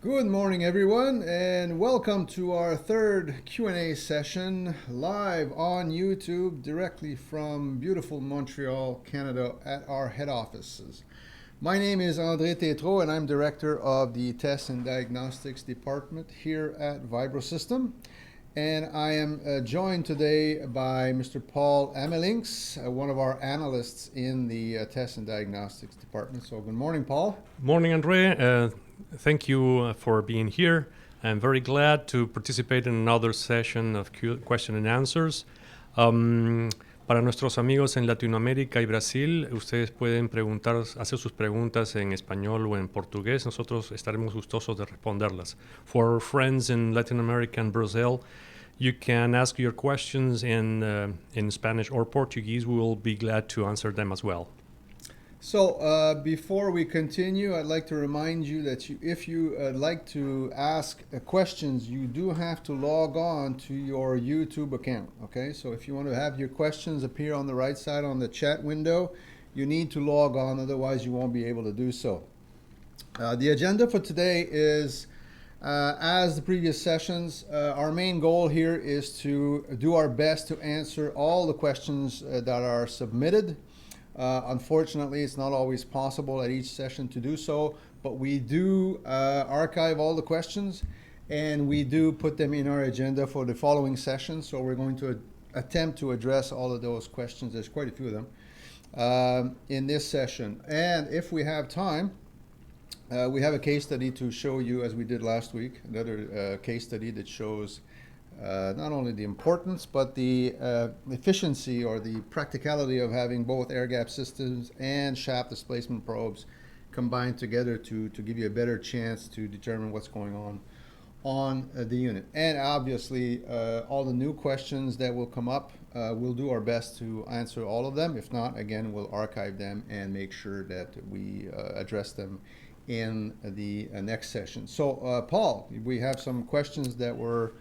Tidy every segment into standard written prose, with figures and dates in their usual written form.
Good morning, everyone, and welcome to our third Q&A session live on YouTube directly from beautiful Montreal, Canada at our head offices. My name is André Tétreault, and I'm Director of the Test and Diagnostics Department here at VibroSystM. And I am joined today by Mr.Paul Amelinckx, one of our analysts in the Test and Diagnostics Department. So good morning, Paul. Morning, André. Thank you for being here. I'm very glad to participate in another session of question and answers. Para nuestros amigos en Latinoamérica y Brasil, ustedes pueden hacer sus preguntas en español o en portugués. Nosotros estaremos gustosos de responderlas. For our friends in Latin America and Brazil, you can ask your questions in Spanish or Portuguese. We will be glad to answer them as well. So before we continue, I'd like to remind you that if you like to ask questions, you do have to log on to your YouTube account. Okay, so if you want to have your questions appear on the right side on the chat window, you need to log on, otherwise you won't be able to do so. The agenda for today is, as the previous sessions, our main goal here is to do our best to answer all the questions that are submitted. Unfortunately, it's not always possible at each session to do so, but we do archive all the questions and we do put them in our agenda for the following session. So we're going to attempt to address all of those questions. There's quite a few of them in this session. And if we have time, we have a case study to show you, as we did last week, another case study that shows not only the importance, but the efficiency or the practicality of having both air gap systems and shaft displacement probes combined together to give you a better chance to determine what's going on the unit. And obviously, all the new questions that will come up, we'll do our best to answer all of them. If not, again, we'll archive them and make sure that we address them in the next session. So, Paul, we have some questions that were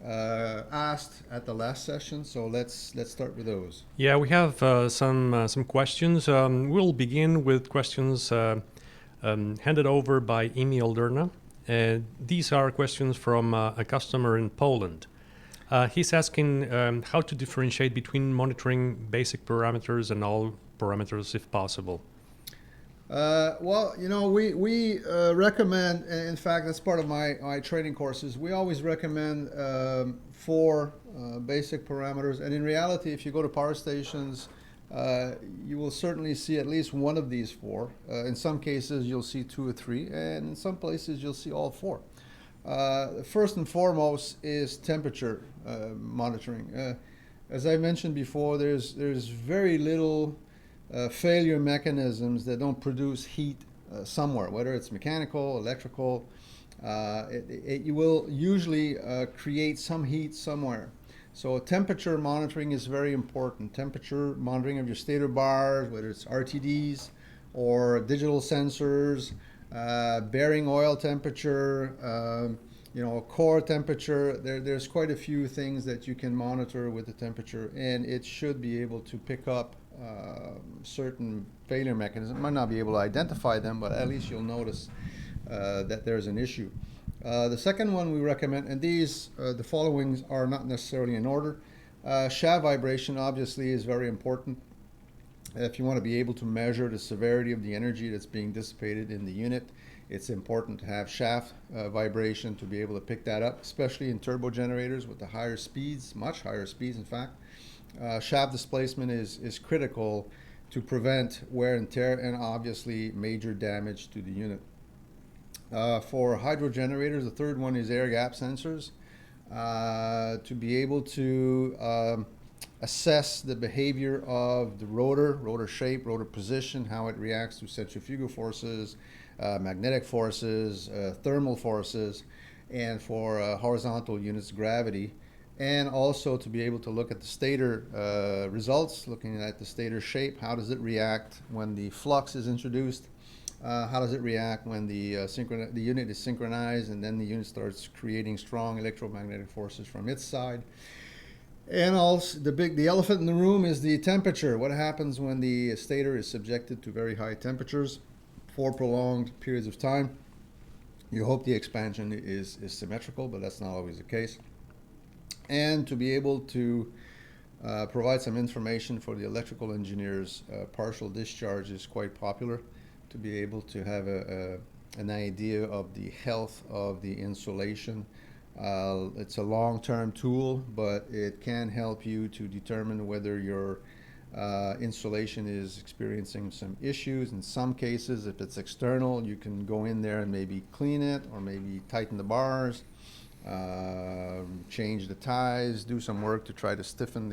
asked at the last session, so let's start with those. Yeah, we have some questions. We'll begin with questions handed over by Emil Lerna. These are questions from a customer in Poland. He's asking how to differentiate between monitoring basic parameters and all parameters if possible. Well, you know, we recommend, in fact, that's part of my training courses, we always recommend 4 basic parameters. And in reality, if you go to power stations, you will certainly see at least one of these 4. In some cases, you'll see 2 or 3, and in some places, you'll see all 4. First and foremost is temperature monitoring. As I mentioned before, there's very little failure mechanisms that don't produce heat somewhere, whether it's mechanical, electrical. You will usually create some heat somewhere. So temperature monitoring is very important. Temperature monitoring of your stator bars, whether it's RTDs or digital sensors, bearing oil temperature, core temperature. There's quite a few things that you can monitor with the temperature, and it should be able to pick up certain failure mechanisms. Might not be able to identify them, but at least you'll notice that there's an issue. The second one we recommend, and these, the followings are not necessarily in order. Shaft vibration obviously is very important. If you want to be able to measure the severity of the energy that's being dissipated in the unit, it's important to have shaft vibration to be able to pick that up, especially in turbo generators with the higher speeds, much higher speeds in fact. Shaft displacement is critical to prevent wear and tear and obviously major damage to the unit. For hydro generators, the third one is air gap sensors. To be able to assess the behavior of the rotor shape, rotor position, how it reacts to centrifugal forces, magnetic forces, thermal forces, and for horizontal units, gravity. And also to be able to look at the stator results, looking at the stator shape. How does it react when the flux is introduced? How does it react when the unit is synchronized and then the unit starts creating strong electromagnetic forces from its side? And also the elephant in the room is the temperature. What happens when the stator is subjected to very high temperatures for prolonged periods of time? You hope the expansion is symmetrical, but that's not always the case. And to be able to provide some information for the electrical engineers. Partial discharge is quite popular, to be able to have an idea of the health of the insulation. It's a long-term tool, but it can help you to determine whether your insulation is experiencing some issues. In some cases, if it's external, you can go in there and maybe clean it, or maybe tighten the bars, change the ties, do some work to try to stiffen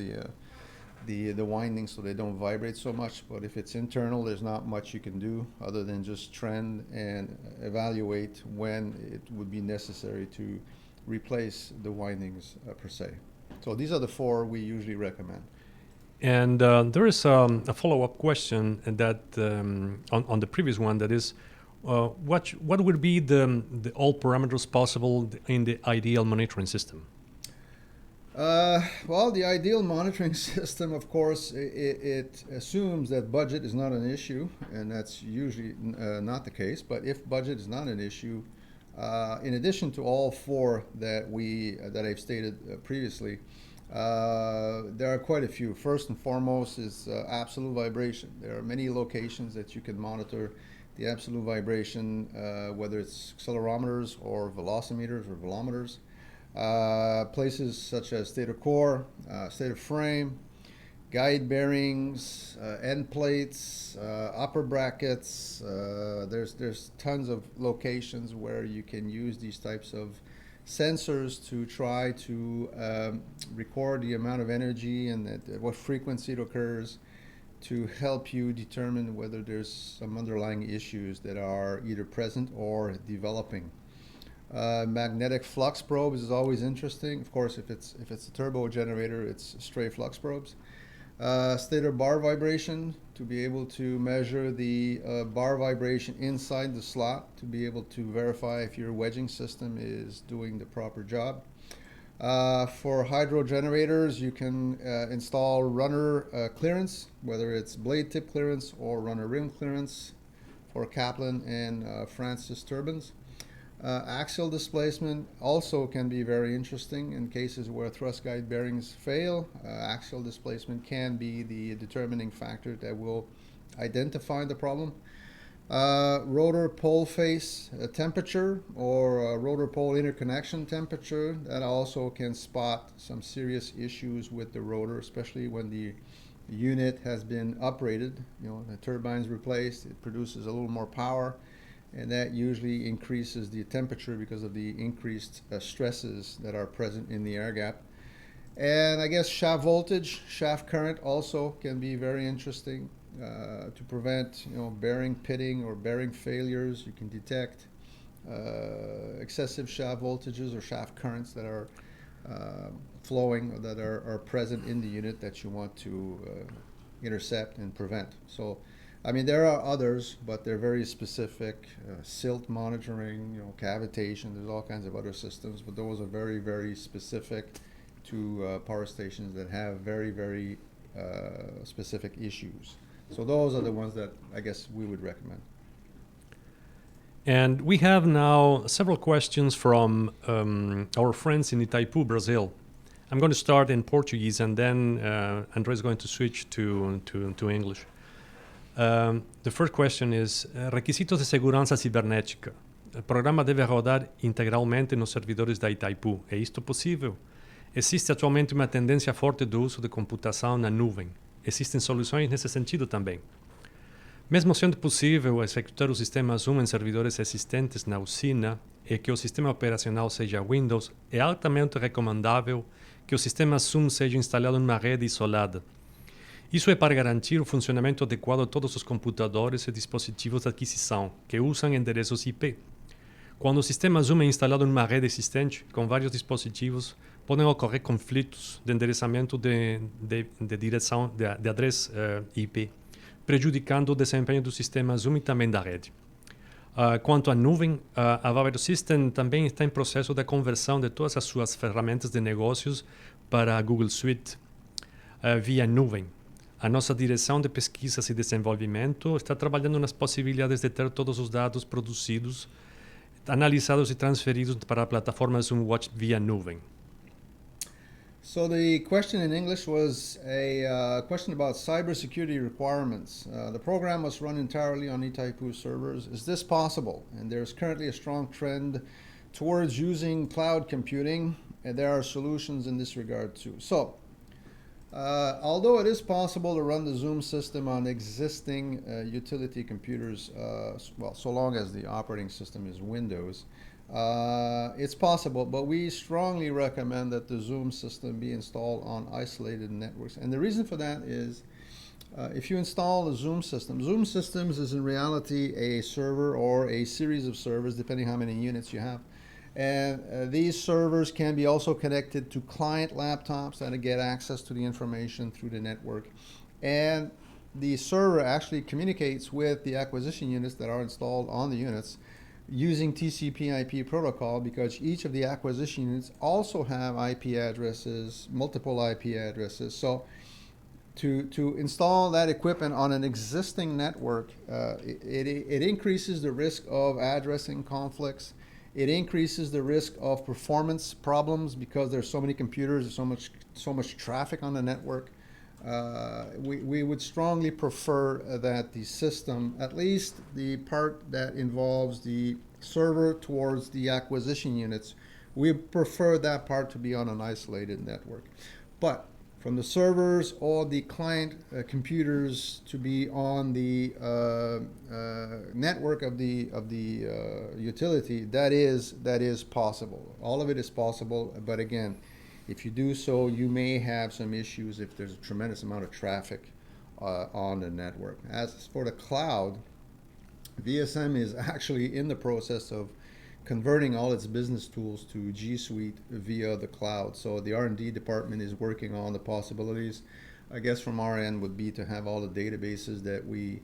the windings so they don't vibrate so much. But if it's internal, there's not much you can do other than just trend and evaluate when it would be necessary to replace the windings per se. So these are the four we usually recommend. And there is a follow-up question that on the previous one, that is, what would be the all parameters possible in the ideal monitoring system? Well, the ideal monitoring system, of course, it assumes that budget is not an issue, and that's usually not the case. But if budget is not an issue, in addition to all four that I've stated previously, there are quite a few. First and foremost is absolute vibration. There are many locations that you can monitor the absolute vibration, whether it's accelerometers or velocimeters or velometers. Places such as stator core, stator frame, guide bearings, end plates, upper brackets. There's tons of locations where you can use these types of sensors to try to record the amount of energy and at what frequency it occurs, to help you determine whether there's some underlying issues that are either present or developing. Magnetic flux probes is always interesting. Of course, if it's a turbo generator, it's stray flux probes. Stator bar vibration, to be able to measure the bar vibration inside the slot, to be able to verify if your wedging system is doing the proper job. For hydro generators, you can install runner clearance, whether it's blade tip clearance or runner rim clearance for Kaplan and Francis turbines. Axial displacement also can be very interesting in cases where thrust guide bearings fail. Axial displacement can be the determining factor that will identify the problem. Rotor pole face temperature or rotor pole interconnection temperature, that also can spot some serious issues with the rotor, especially when the unit has been uprated. The turbine's replaced, it produces a little more power, and that usually increases the temperature because of the increased stresses that are present in the air gap. And I guess shaft voltage, shaft current also can be very interesting to prevent bearing pitting or bearing failures. You can detect excessive shaft voltages or shaft currents that are flowing or that are present in the unit that you want to intercept and prevent. So there are others, but they're very specific. Silt monitoring, cavitation, there's all kinds of other systems, but those are very, very specific to power stations that have very, very specific issues. So those are the ones that I guess we would recommend. And we have now several questions from our friends in Itaipu, Brazil. I'm going to start in Portuguese, and then André is going to switch to English. The first question is: requisitos de segurança cibernética. O programa deve rodar integralmente nos servidores da Itaipu. É isto possível? Existe atualmente uma tendência forte do uso de computação na nuvem. Existem soluções nesse sentido também. Mesmo sendo possível executar o sistema Zoom em servidores existentes na usina e que o sistema operacional seja Windows, é altamente recomendável que o sistema Zoom seja instalado numa rede isolada. Isso é para garantir o funcionamento adequado de todos os computadores e dispositivos de aquisição que usam endereços IP. Quando o sistema Zoom é instalado numa rede existente, com vários dispositivos, podem ocorrer conflitos de endereçamento de direção de address IP, prejudicando o desempenho do sistema Zoom e também da rede. Quanto à nuvem, a VibroSystem também está em processo de conversão de todas as suas ferramentas de negócios para a Google Suite via nuvem. A nossa direção de pesquisas e desenvolvimento está trabalhando nas possibilidades de ter todos os dados produzidos analizados y transferidos para la plataforma ZoomWatch vía nube? So the question in English was a question about cybersecurity requirements. The program was run entirely on Itaipu servers. Is this possible? And there's currently a strong trend towards using cloud computing, and there are solutions in this regard too. So, although it is possible to run the Zoom system on existing utility computers, well, so long as the operating system is Windows, it's possible, but we strongly recommend that the Zoom system be installed on isolated networks. And the reason for that is if you install the Zoom systems is in reality a server or a series of servers, depending how many units you have. And these servers can be also connected to client laptops that get access to the information through the network. And the server actually communicates with the acquisition units that are installed on the units using TCP/IP protocol, because each of the acquisition units also have IP addresses, multiple IP addresses. So to install that equipment on an existing network, it increases the risk of addressing conflicts. It increases the risk of performance problems because there's so many computers, there's so much traffic on the network. We would strongly prefer that the system, at least the part that involves the server towards the acquisition units, we prefer that part to be on an isolated network. But from the servers or the client computers to be on the network of the utility, that is possible. All of it is possible, but again, if you do so, you may have some issues if there's a tremendous amount of traffic on the network. As for the cloud, VSM is actually in the process of converting all its business tools to G Suite via the cloud. So the R&D department is working on the possibilities. I guess from our end would be to have all the databases that we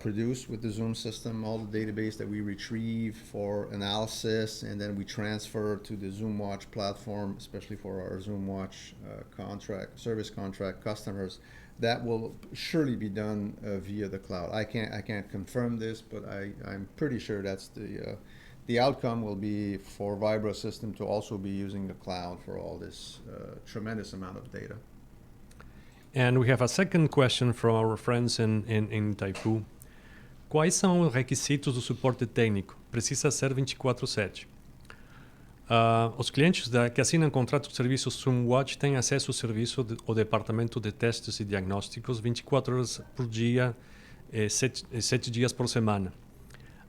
produce with the Zoom system, all the database that we retrieve for analysis, and then we transfer to the ZoomWatch platform, especially for our ZoomWatch service contract customers. That will surely be done via the cloud. I can't confirm this, but I'm pretty sure that's the outcome will be for VibroSystM to also be using the cloud for all this tremendous amount of data. And we have a second question from our friends in Itaipu. Quais são os requisitos do suporte técnico? Precisa ser 24/7. Os clientes que assinam contrato de serviço ZoomWatch têm acesso ao serviço ao departamento de testes e diagnósticos 24 horas por dia, 7 dias por semana.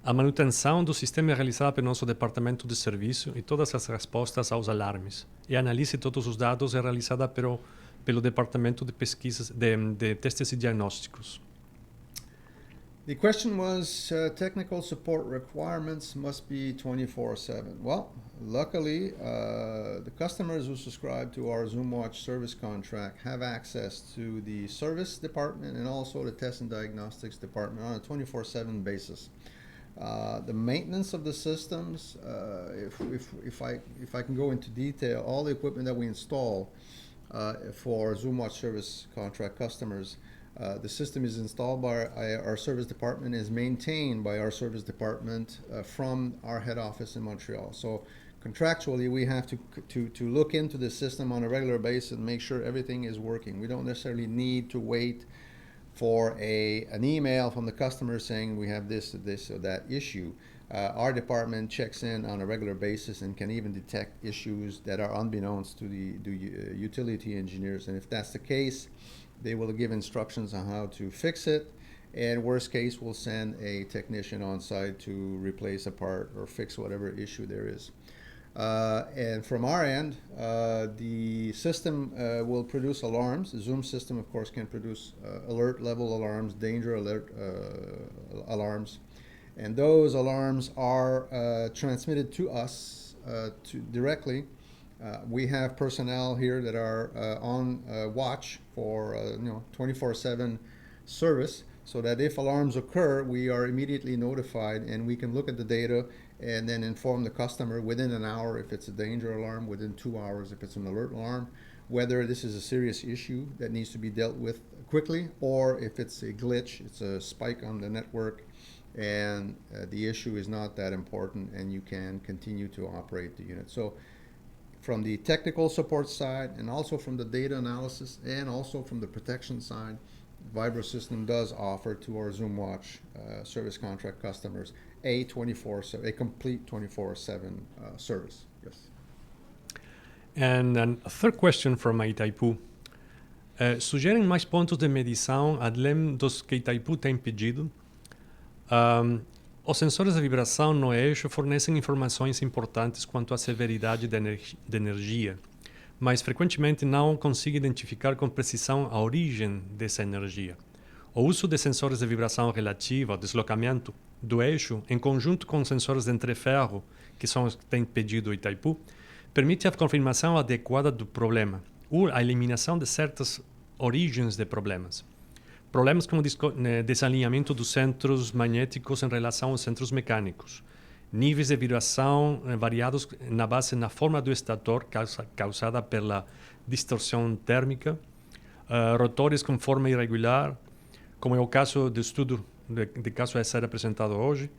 A manutenção do sistema é realizada pelo nosso departamento de serviço e todas as respostas aos alarmes. E a análise de todos os dados é realizada pelo departamento de pesquisas de testes e diagnósticos. The question was technical support requirements must be 24/7. Well, luckily, the customers who subscribe to our ZoomWatch service contract have access to the service department and also the test and diagnostics department on a 24/7 basis. The maintenance of the systems, if I can go into detail, all the equipment that we install for ZoomWatch service contract customers, the system is installed by our service department, is maintained by our service department from our head office in Montreal. So contractually, we have to look into the system on a regular basis and make sure everything is working. We don't necessarily need to wait for an email from the customer saying we have this or that issue. Our department checks in on a regular basis and can even detect issues that are unbeknownst to the utility engineers. And if that's the case, they will give instructions on how to fix it. And worst case, we'll send a technician on site to replace a part or fix whatever issue there is. And from our end, the system will produce alarms. The Zoom system, of course, can produce alert level alarms, danger alert alarms. And those alarms are transmitted to us directly. We have personnel here that are on watch for 24/7 service, so that if alarms occur, we are immediately notified and we can look at the data and then inform the customer within an hour if it's a danger alarm, within 2 hours if it's an alert alarm, whether this is a serious issue that needs to be dealt with quickly, or if it's a glitch, it's a spike on the network, and the issue is not that important, and you can continue to operate the unit. So from the technical support side, and also from the data analysis, and also from the protection side, VibroSystM does offer to our ZoomWatch service contract customers a complete 24/7 service. Yes. And a third question from Itaipu. Sugerem mais pontos de medição além dos que Itaipu tem pedido? Os sensores de vibração no eixo fornecem informações importantes quanto à severidade de energia, mas frequentemente não consigo identificar com precisão a origem dessa energia. O uso de sensores de vibração relativa ao deslocamento do eixo, em conjunto com sensores de entreferro, que são os que tem pedido o Itaipu, permite a confirmação adequada do problema ou a eliminação de certas origens de problemas. Problemas como desalinhamento dos centros magnéticos em relação aos centros mecânicos, níveis de vibração variados na forma do stator causada pela distorção térmica, rotores com forma irregular, como é o caso do estudo de caso a ser apresentado hoje,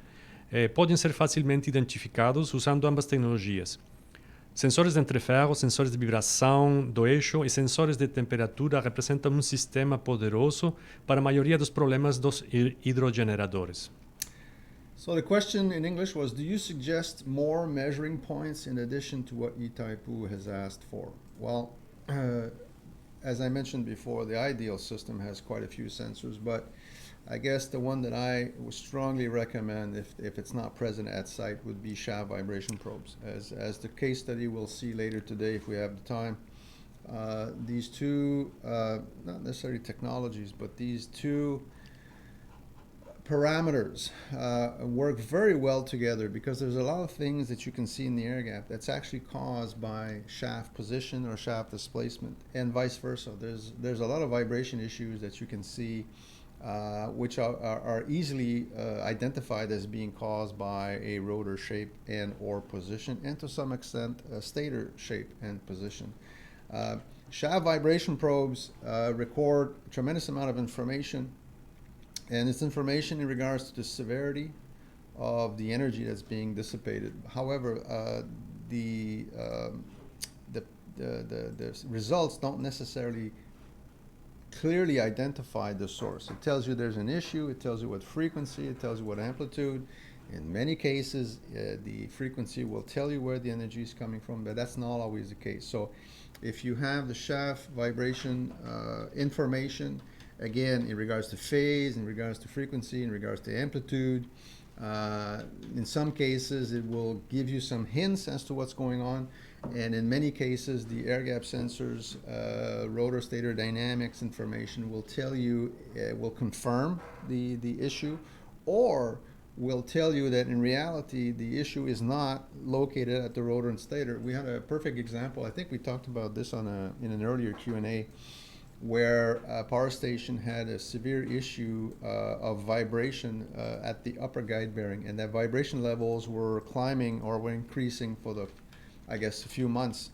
podem ser facilmente identificados usando ambas tecnologias. Sensores de entreferro, sensores de vibração do eixo e sensores de temperatura representam sistema poderoso para a maioria dos problemas dos hidrogeneradores. So the question in English was, do you suggest more measuring points in addition to what Itaipu has asked for? Well, as I mentioned before, the ideal system has quite a few sensors, but I guess the one that I would strongly recommend, if it's not present at site, would be shaft vibration probes. As the case study we'll see later today, if we have the time, these two, not necessarily technologies, but these two parameters work very well together, because there's a lot of things that you can see in the air gap that's actually caused by shaft position or shaft displacement, and vice versa. There's a lot of vibration issues that you can see which are easily identified as being caused by a rotor shape and or position, and to some extent a stator shape and position. Shaft vibration probes record a tremendous amount of information, and it's information in regards to the severity of the energy that's being dissipated. However, the results don't necessarily clearly identify the source. It tells you there's an issue, it tells you what frequency, it tells you what amplitude. In many cases, the frequency will tell you where the energy is coming from, but that's not always the case. So if you have the shaft vibration information, again, in regards to phase, in regards to frequency, in regards to amplitude, in some cases it will give you some hints as to what's going on, and in many cases the air gap sensors, rotor stator dynamics information will tell you, will confirm the issue, or will tell you that in reality the issue is not located at the rotor and stator. We had a perfect example, I think we talked about this in an earlier Q&A, where a power station had a severe issue of vibration at the upper guide bearing, and that vibration levels were climbing or were increasing for a few months.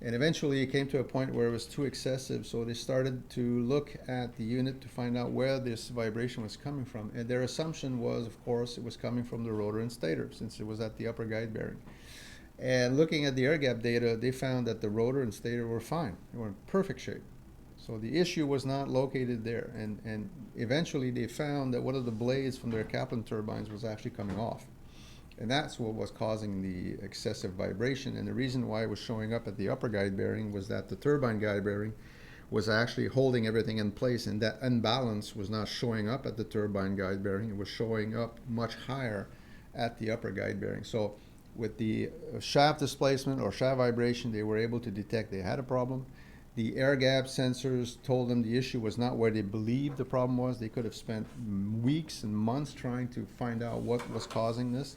And eventually it came to a point where it was too excessive, so they started to look at the unit to find out where this vibration was coming from. And their assumption was, of course, it was coming from the rotor and stator, since it was at the upper guide bearing. And looking at the air gap data, they found that the rotor and stator were fine. They were in perfect shape. So the issue was not located there, and eventually they found that one of the blades from their Kaplan turbines was actually coming off. And that's what was causing the excessive vibration, and the reason why it was showing up at the upper guide bearing was that the turbine guide bearing was actually holding everything in place, and that unbalance was not showing up at the turbine guide bearing, it was showing up much higher at the upper guide bearing. So with the shaft displacement or shaft vibration, they were able to detect they had a problem. The air gap sensors told them the issue was not where they believed the problem was. They could have spent weeks and months trying to find out what was causing this.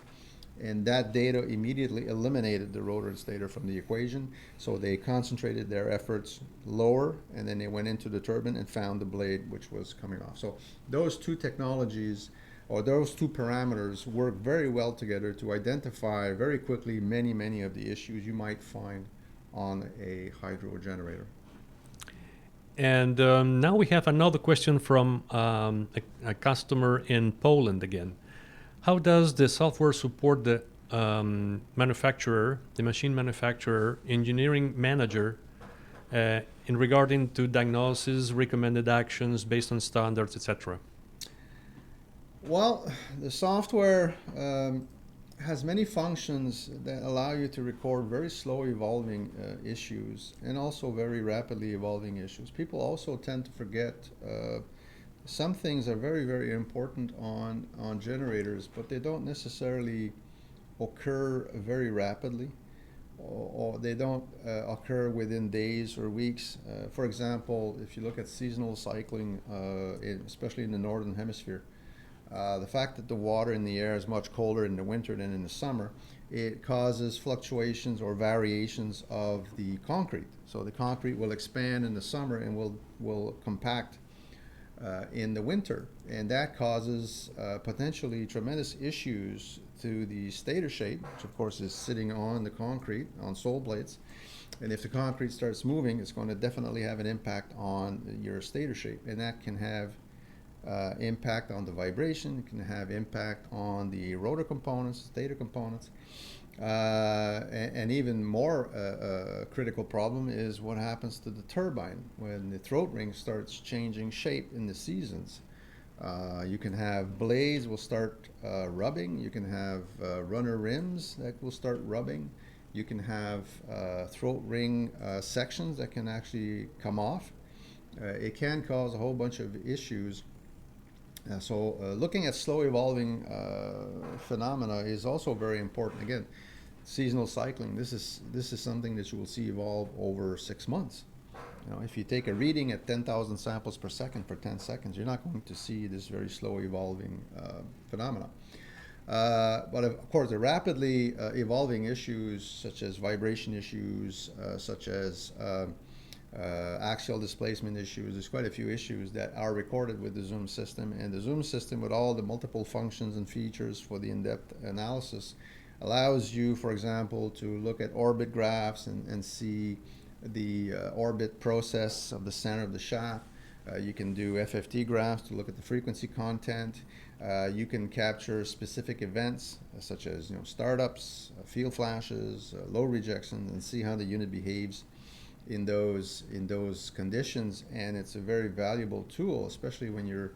And that data immediately eliminated the rotor and stator from the equation. So they concentrated their efforts lower, and then they went into the turbine and found the blade which was coming off. So those two technologies, or those two parameters, work very well together to identify very quickly many of the issues you might find on a hydro generator. And now we have another question from a customer in Poland again. How does the software support the manufacturer, the machine manufacturer, engineering manager in regarding to diagnosis, recommended actions based on standards, etc.? Well, the software has many functions that allow you to record very slow evolving issues and also very rapidly evolving issues. People also tend to forget some things are very, very important on generators, but they don't necessarily occur very rapidly, or they don't occur within days or weeks. For example, if you look at seasonal cycling, especially in the northern hemisphere, the fact that the water in the air is much colder in the winter than in the summer, it causes fluctuations or variations of the concrete. So the concrete will expand in the summer and will compact in the winter, and that causes potentially tremendous issues to the stator shape, which of course is sitting on the concrete, on sole plates. And if the concrete starts moving, it's going to definitely have an impact on your stator shape, and that can have impact on the vibration. It can have impact on the rotor components, stator components, and even more critical problem is what happens to the turbine when the throat ring starts changing shape in the seasons. You can have blades will start rubbing. You can have runner rims that will start rubbing. You can have throat ring sections that can actually come off. It can cause a whole bunch of issues. So looking at slow evolving phenomena is also very important. Again, seasonal cycling, this is something that you will see evolve over 6 months. You know, if you take a reading at 10,000 samples per second for 10 seconds, you're not going to see this very slow evolving phenomena. But of course, the rapidly evolving issues, such as vibration issues, such as axial displacement issues, there's quite a few issues that are recorded with the Zoom system. And the Zoom system, with all the multiple functions and features for the in-depth analysis, allows you, for example, to look at orbit graphs and see the orbit process of the center of the shaft. You can do FFT graphs to look at the frequency content. You can capture specific events such as startups, field flashes, low rejection, and see how the unit behaves in those conditions. And it's a very valuable tool, especially when you're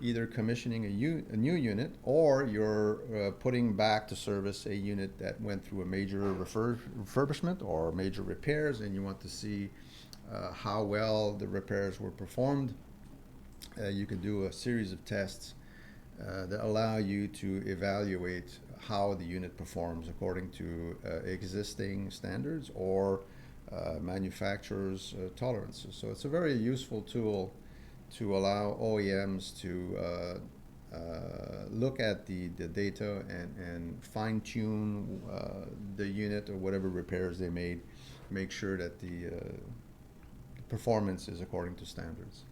either commissioning a new unit or you're putting back to service a unit that went through a major refurbishment or major repairs, and you want to see how well the repairs were performed. You can do a series of tests that allow you to evaluate how the unit performs according to existing standards or manufacturer's tolerances. So it's a very useful tool to allow OEMs to look at the data and fine-tune the unit or whatever repairs they made, make sure that the performance is according to standards.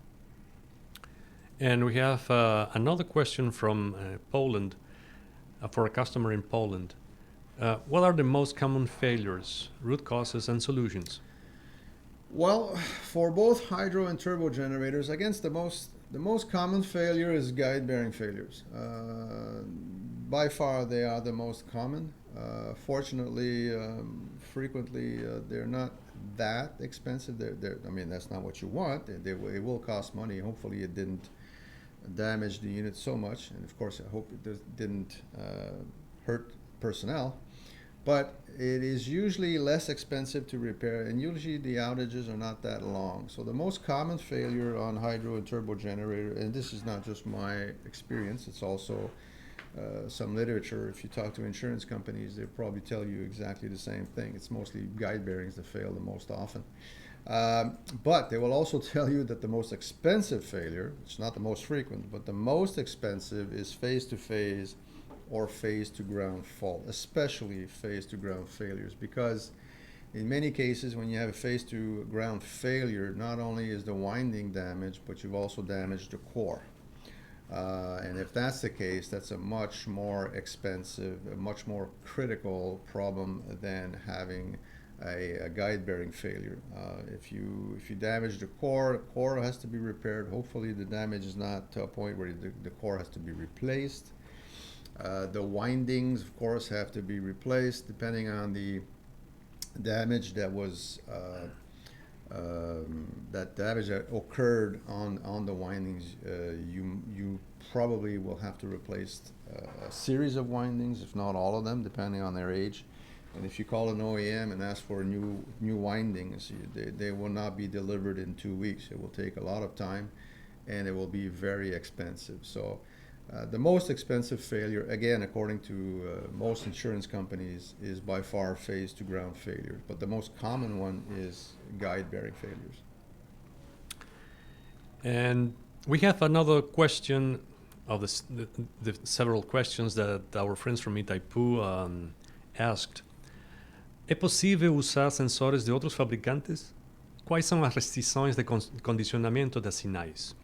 And we have another question from Poland, for a customer in Poland. What are the most common failures, root causes, and solutions? Well, for both hydro and turbo generators, again, the most common failure is guide bearing failures. By far, they are the most common. Fortunately, frequently they're not that expensive. I mean, that's not what you want. It will cost money. Hopefully, it didn't damage the unit so much, and of course, I hope it didn't hurt personnel. But it is usually less expensive to repair, and usually the outages are not that long. So the most common failure on hydro and turbo generator, and this is not just my experience, it's also some literature. If you talk to insurance companies, they'll probably tell you exactly the same thing. It's mostly guide bearings that fail the most often. But they will also tell you that the most expensive failure, it's not the most frequent, but the most expensive is phase-to-phase or phase-to-ground fault, especially phase-to-ground failures, because in many cases when you have a phase-to-ground failure, not only is the winding damaged, but you've also damaged the core. And if that's the case, that's a much more expensive, a much more critical problem than having a guide bearing failure. If you damage the core has to be repaired. Hopefully the damage is not to a point where the core has to be replaced. The windings, of course, have to be replaced depending on the damage that was that occurred on the windings. You probably will have to replace a series of windings, if not all of them, depending on their age. And if you call an OEM and ask for new windings, they will not be delivered in 2 weeks. It will take a lot of time, and it will be very expensive. So the most expensive failure, again, according to most insurance companies, is by far phase to ground failures. But the most common one is guide bearing failures. And we have another question of the several questions that our friends from Itaipu asked. É possível usar sensores de outros fabricantes? Quais são as restrições de condicionamento das sinais?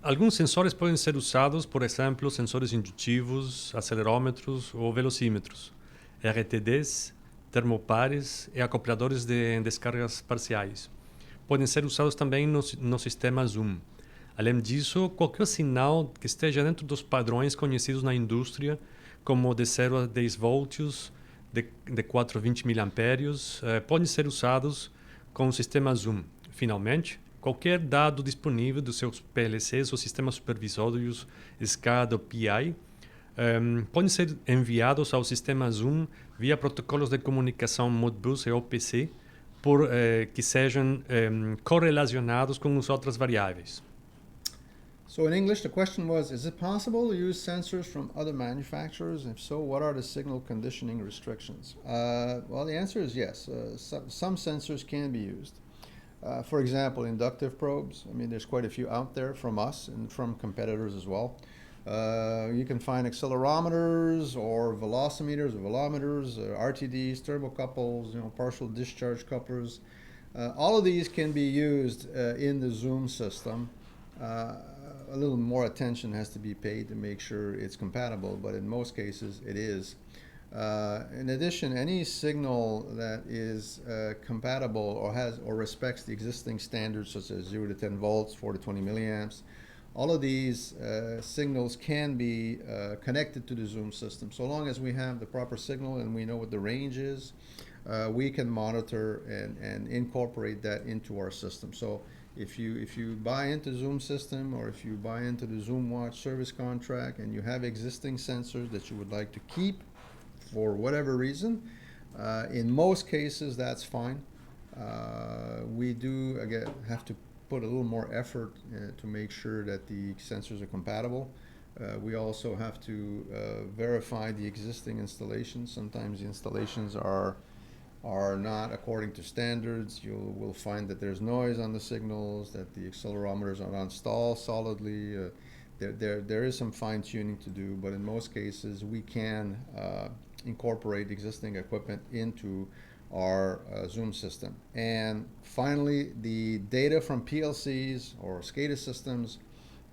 Alguns sensores podem ser usados, por exemplo, sensores indutivos, acelerômetros ou velocímetros, RTDs, termopares e acopladores de descargas parciais. Podem ser usados também no sistema Zoom. Além disso, qualquer sinal que esteja dentro dos padrões conhecidos na indústria, como de 0 a 10 volts, de 4 a 20 mA, podem ser usados com o sistema Zoom. Finalmente, qualquer dado disponível dos seus PLCs ou sistemas supervisórios SCADA ou PI podem ser enviados ao sistema Zoom via protocolos de comunicação Modbus e OPC que sejam correlacionados com as outras variáveis. So in English, the question was, is it possible to use sensors from other manufacturers? If so, what are the signal conditioning restrictions? Well, the answer is yes. Some sensors can be used. For example, inductive probes. I mean, there's quite a few out there from us and from competitors as well. You can find accelerometers or velocimeters or velometers, RTDs, thermocouples, partial discharge couplers. All of these can be used in the Zoom system. A little more attention has to be paid to make sure it's compatible, but in most cases it is. In addition, any signal that is compatible or respects the existing standards, such as 0 to 10 volts, 4 to 20 milliamps, all of these signals can be connected to the Zoom system. So long as we have the proper signal and we know what the range is, we can monitor and incorporate that into our system. So if you buy into Zoom system, or if you buy into the Zoom Watch service contract and you have existing sensors that you would like to keep for whatever reason, in most cases that's fine. We do again have to put a little more effort to make sure that the sensors are compatible. We also have to verify the existing installations. Sometimes the installations are not according to standards. You will find that there's noise on the signals, that the accelerometers are not installed solidly. There is some fine tuning to do, but in most cases we can incorporate existing equipment into our Zoom system. And finally, the data from PLCs or SCADA systems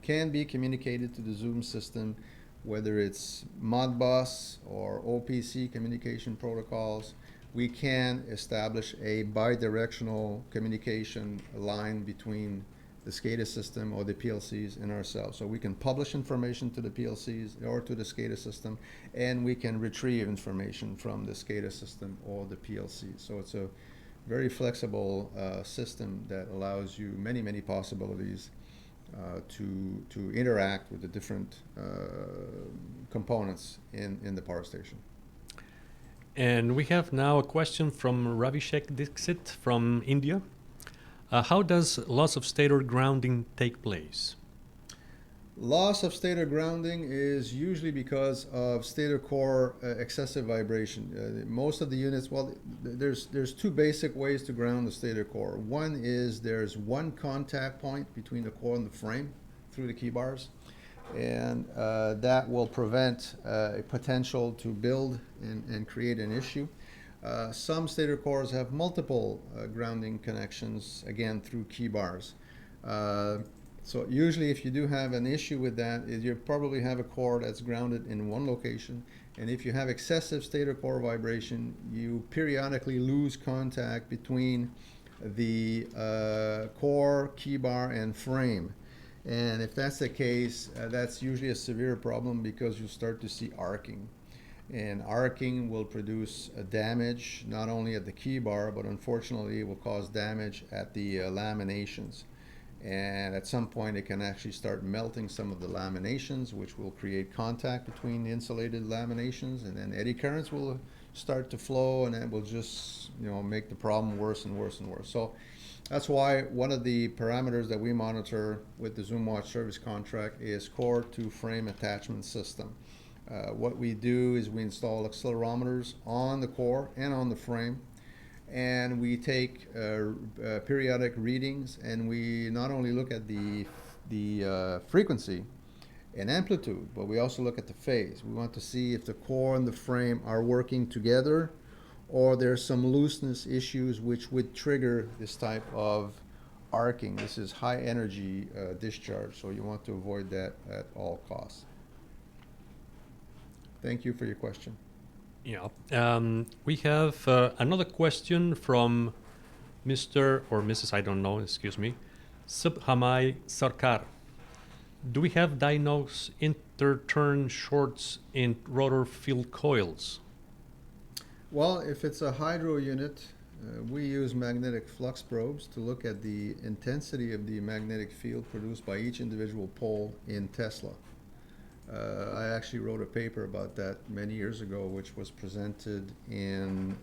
can be communicated to the Zoom system, whether it's Modbus or OPC communication protocols. We can establish a bidirectional communication line between the SCADA system or the PLCs and ourselves. So we can publish information to the PLCs or to the SCADA system, and we can retrieve information from the SCADA system or the PLC. So it's a very flexible system that allows you many possibilities to interact with the different components in the power station. And we have now a question from Ravishek Dixit from India. How does loss of stator grounding take place? Loss of stator grounding is usually because of stator core excessive vibration. Most of the units, well, there's two basic ways to ground the stator core. One is there's one contact point between the core and the frame through the key bars, and that will prevent a potential to build and create an issue. Some stator cores have multiple grounding connections, again, through key bars. So usually if you do have an issue with that, you probably have a core that's grounded in one location, and if you have excessive stator core vibration, you periodically lose contact between the core, key bar, and frame. And if that's the case, that's usually a severe problem because you start to see arcing. And arcing will produce a damage not only at the key bar, but unfortunately it will cause damage at the laminations. And at some point it can actually start melting some of the laminations, which will create contact between the insulated laminations, and then eddy currents will start to flow, and it will just, you know, make the problem worse and worse and worse. So that's why one of the parameters that we monitor with the ZoomWatch service contract is core to frame attachment system. What we do is we install accelerometers on the core and on the frame, and we take periodic readings, and we not only look at the frequency and amplitude, but we also look at the phase. We want to see if the core and the frame are working together, or there's some looseness issues which would trigger this type of arcing. This is high energy discharge, so you want to avoid that at all costs. Thank you for your question. Yeah. We have another question from Mr. or Mrs. I don't know, excuse me, Subhamai Sarkar. Do we have diagnose interturn shorts in rotor field coils? Well, if it's a hydro unit, we use magnetic flux probes to look at the intensity of the magnetic field produced by each individual pole in Tesla. I actually wrote a paper about that many years ago, which was presented in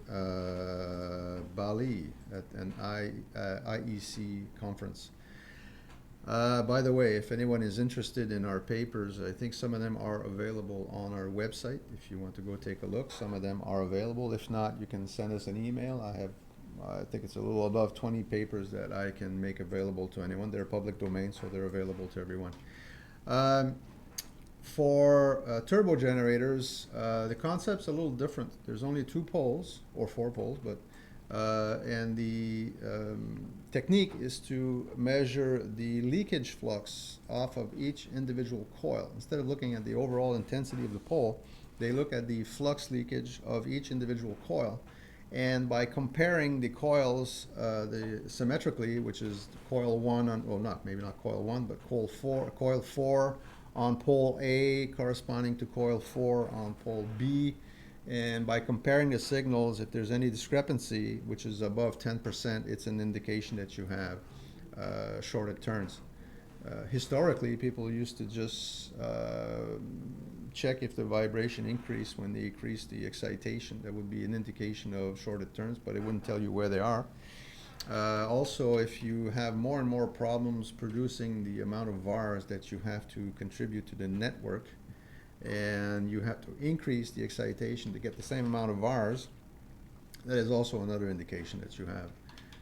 Bali at an IEC conference. By the way, if anyone is interested in our papers, I think some of them are available on our website. If you want to go take a look, some of them are available. If not, you can send us an email. I think it's a little above 20 papers that I can make available to anyone. They're public domain, so they're available to everyone. For turbo generators, the concept's a little different. There's only 2 poles, or 4 poles, but and the technique is to measure the leakage flux off of each individual coil. Instead of looking at the overall intensity of the pole, they look at the flux leakage of each individual coil. And by comparing the coils symmetrically, which is coil 1 on, well, maybe not coil 1, but coil 4 on pole A corresponding to coil 4 on pole B, and by comparing the signals, if there's any discrepancy, which is above 10%, it's an indication that you have shorted turns. Historically, people used to just check if the vibration increased when they increased the excitation. That would be an indication of shorted turns, but it wouldn't tell you where they are. Also, if you have more and more problems producing the amount of VARs that you have to contribute to the network, and you have to increase the excitation to get the same amount of VARs, that is also another indication that you have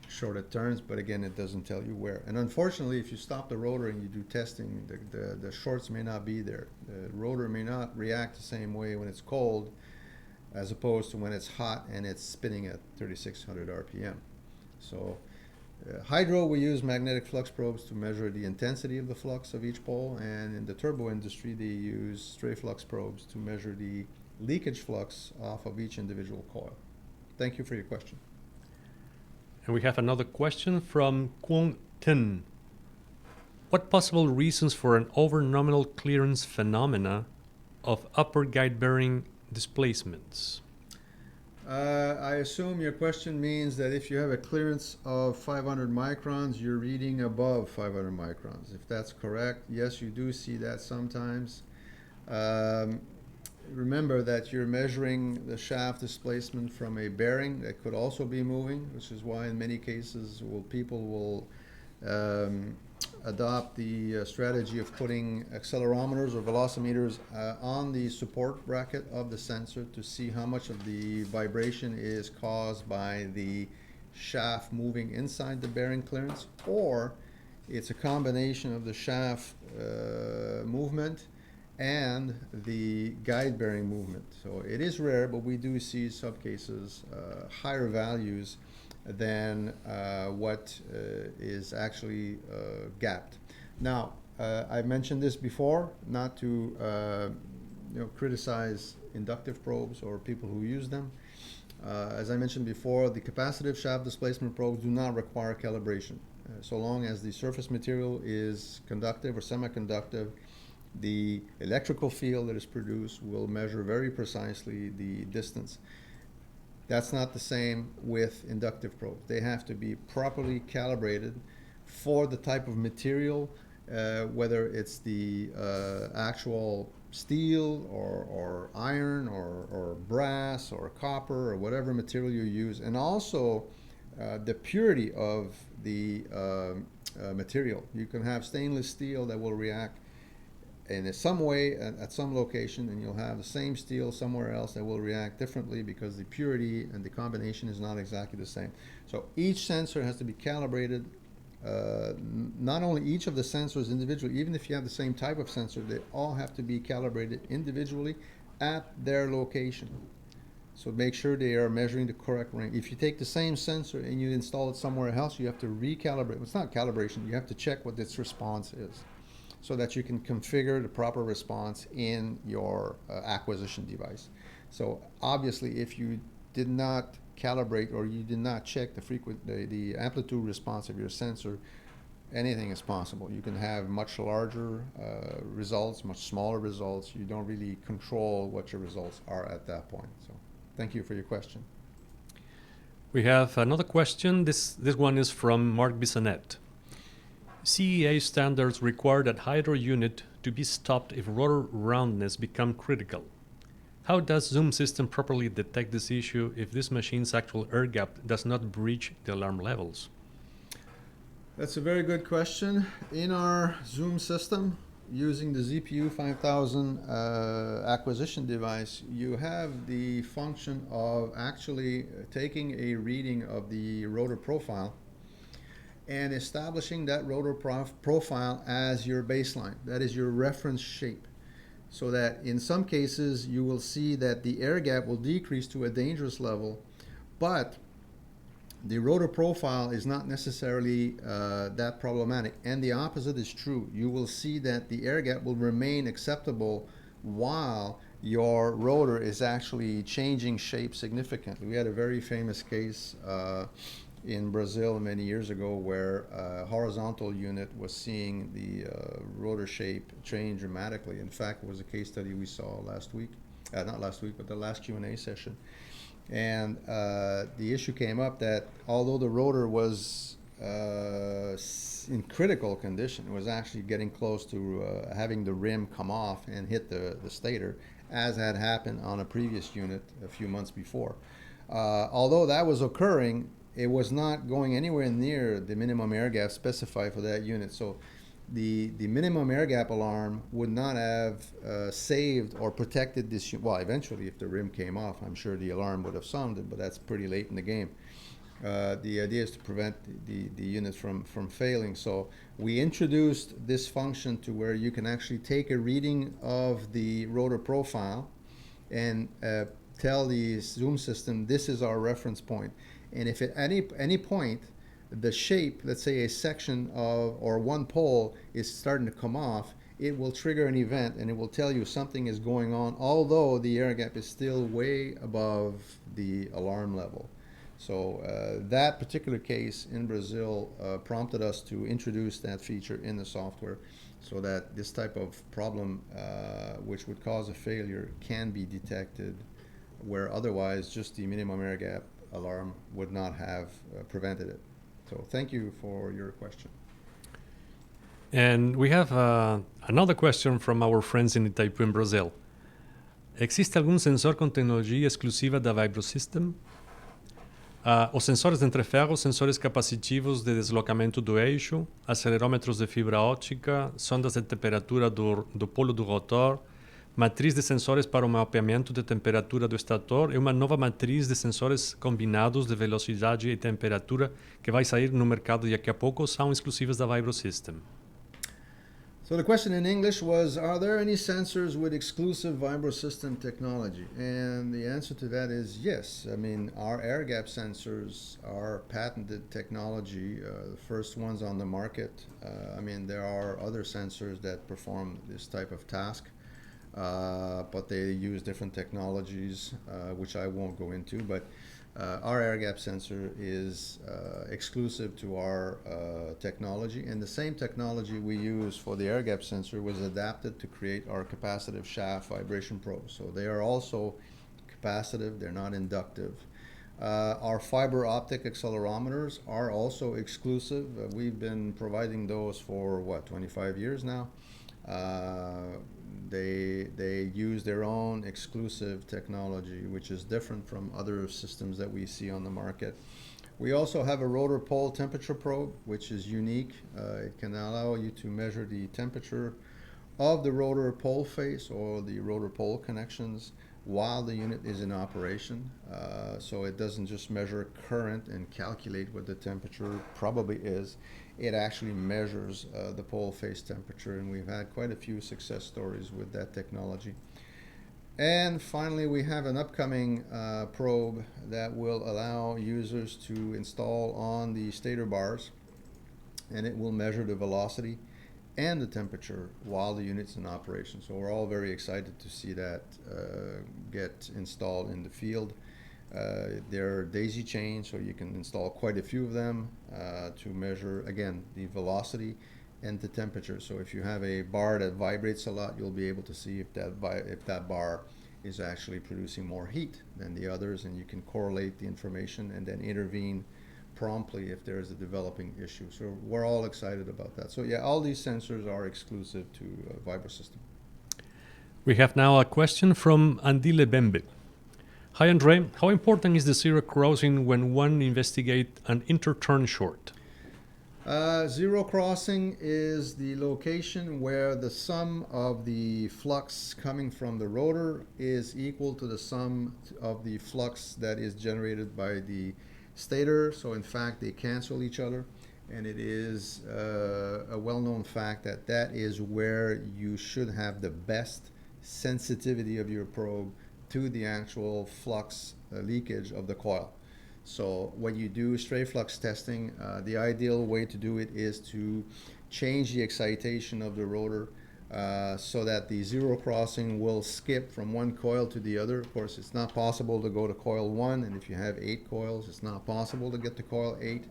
shorted turns, but again, it doesn't tell you where. And unfortunately, if you stop the rotor and you do testing, the shorts may not be there. The rotor may not react the same way when it's cold as opposed to when it's hot and it's spinning at 3600 RPM. So hydro, we use magnetic flux probes to measure the intensity of the flux of each pole, and in the turbo industry they use stray flux probes to measure the leakage flux off of each individual coil. Thank you for your question. And we have another question from Kwong Tin. What possible reasons for an over-nominal clearance phenomena of upper guide bearing displacements? I assume your question means that if you have a clearance of 500 microns, you're reading above 500 microns. If that's correct, yes, you do see that sometimes. Remember that you're measuring the shaft displacement from a bearing that could also be moving, which is why in many cases people will adopt the strategy of putting accelerometers or velocimeters on the support bracket of the sensor to see how much of the vibration is caused by the shaft moving inside the bearing clearance, or it's a combination of the shaft movement and the guide bearing movement. So it is rare, but we do see some cases higher values than what is actually gapped. Now, I mentioned this before, not to criticize inductive probes or people who use them. As I mentioned before, the capacitive shaft displacement probes do not require calibration. So long as the surface material is conductive or semiconductive, the electrical field that is produced will measure very precisely the distance. That's not the same with inductive probes. They have to be properly calibrated for the type of material, whether it's the actual steel or iron or brass or copper or whatever material you use, and also the purity of the material. You can have stainless steel that will react in some way at some location, and you'll have the same steel somewhere else that will react differently because the purity and the combination is not exactly the same. So each sensor has to be calibrated. Not only each of the sensors individually, even if you have the same type of sensor, they all have to be calibrated individually at their location. So make sure they are measuring the correct range. If you take the same sensor and you install it somewhere else, you have to recalibrate. It's not calibration. You have to check what its response is so that you can configure the proper response in your acquisition device. So obviously, if you did not calibrate or you did not check the amplitude response of your sensor, anything is possible. You can have much larger results, much smaller results. You don't really control what your results are at that point. So thank you for your question. We have another question. This one is from Mark Bissonette. CEA standards require that hydro unit to be stopped if rotor roundness become critical. How does Zoom system properly detect this issue if this machine's actual air gap does not breach the alarm levels? That's a very good question. In our Zoom system, using the ZPU 5000 acquisition device, you have the function of actually taking a reading of the rotor profile and establishing that rotor profile as your baseline. That is your reference shape. So that in some cases you will see that the air gap will decrease to a dangerous level, but the rotor profile is not necessarily that problematic. And the opposite is true. You will see that the air gap will remain acceptable while your rotor is actually changing shape significantly. We had a very famous case in Brazil many years ago where a horizontal unit was seeing the rotor shape change dramatically. In fact, it was a case study we saw last week, not last week, but the last Q&A session. And the issue came up that although the rotor was in critical condition, it was actually getting close to having the rim come off and hit the stator, as had happened on a previous unit a few months before. Although that was occurring, it was not going anywhere near the minimum air gap specified for that unit. So the minimum air gap alarm would not have saved or protected this unit. Well, eventually, if the rim came off, I'm sure the alarm would have sounded, but that's pretty late in the game. The idea is to prevent the unit from failing. So we introduced this function to where you can actually take a reading of the rotor profile and tell the Zoom system, this is our reference point. And if at any point the shape, let's say a section of or one pole is starting to come off, it will trigger an event and it will tell you something is going on, although the air gap is still way above the alarm level. So that particular case in Brazil prompted us to introduce that feature in the software so that this type of problem, which would cause a failure, can be detected, where otherwise just the minimum air gap alarm would not have prevented it. So thank you for your question. And we have another question from our friends in Itaipu in Brazil. Existe algum sensor com tecnologia exclusiva da VibroSystem? Os sensores de entreferro, sensores capacitivos de deslocamento do eixo, acelerômetros de fibra óptica, sondas de temperatura do polo do rotor, matriz de sensores para o mapeamento de temperatura do estator e uma nova matriz de sensores combinados de velocidade e temperatura que vai sair no mercado daqui a pouco são exclusivas da VibroSystem. So the question in English was, are there any sensors with exclusive VibroSystem technology? And the answer to that is yes. I mean, our air gap sensors are patented technology, the first ones on the market. I mean, there are other sensors that perform this type of task, but they use different technologies, which I won't go into. But Our air gap sensor is exclusive to our technology, and the same technology we use for the air gap sensor was adapted to create our capacitive shaft vibration probes. So they are also capacitive, they're not inductive. Our fiber optic accelerometers are also exclusive. We've been providing those for, 25 years now. They use their own exclusive technology, which is different from other systems that we see on the market. We also have a rotor pole temperature probe, which is unique. It can allow you to measure the temperature of the rotor pole face or the rotor pole connections while the unit is in operation. So it doesn't just measure current and calculate what the temperature probably is. It actually measures the pole face temperature, and we've had quite a few success stories with that technology. And finally, we have an upcoming probe that will allow users to install on the stator bars, and it will measure the velocity and the temperature while the unit's in operation. So we're all very excited to see that get installed in the field. They're daisy chains, so you can install quite a few of them to measure, again, the velocity and the temperature. So if you have a bar that vibrates a lot, you'll be able to see if that bar is actually producing more heat than the others, and you can correlate the information and then intervene promptly if there is a developing issue. So we're all excited about that. So yeah, all these sensors are exclusive to VibroSystem. We have now a question from Andile Bembe. Hi André, how important is the zero crossing when one investigates an interturn short? Zero crossing is the location where the sum of the flux coming from the rotor is equal to the sum of the flux that is generated by the stator. So in fact, they cancel each other, and it is a well-known fact that that is where you should have the best sensitivity of your probe to the actual flux leakage of the coil. So when you do stray flux testing, the ideal way to do it is to change the excitation of the rotor so that the zero crossing will skip from one coil to the other. Of course, it's not possible to go to coil 1, and if you have 8 coils, it's not possible to get to coil 8.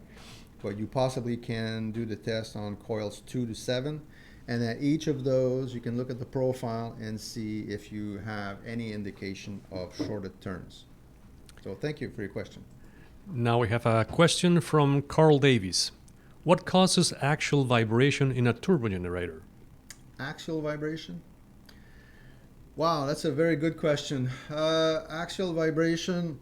But you possibly can do the test on coils 2 to 7. And at each of those, you can look at the profile and see if you have any indication of shorted turns. So thank you for your question. Now we have a question from Carl Davies. What causes axial vibration in a turbo generator? Axial vibration? Wow, that's a very good question. Axial vibration,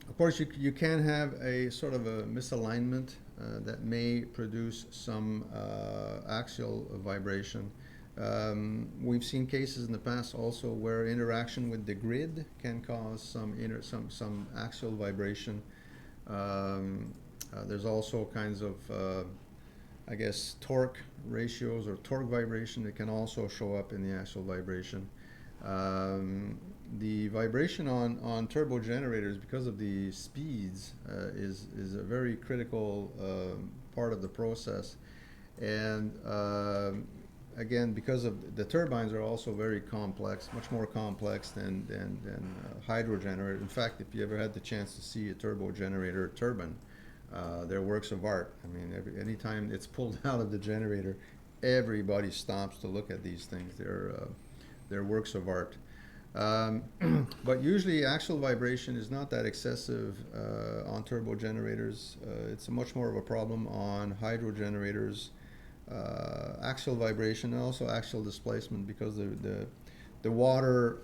of course, you can have a sort of a misalignment that may produce some axial vibration. We've seen cases in the past also where interaction with the grid can cause some axial vibration. There's also kinds of, I guess, torque ratios or torque vibration that can also show up in the axial vibration. The vibration on turbo generators, because of the speeds, is a very critical part of the process. And again, because of the turbines are also very complex, much more complex than hydro generator. In fact, if you ever had the chance to see a turbo generator turbine, they're works of art. I mean, anytime it's pulled out of the generator, everybody stops to look at these things. They're works of art. But usually axial vibration is not that excessive on turbo generators. It's much more of a problem on hydro generators. Axial vibration and also axial displacement, because the water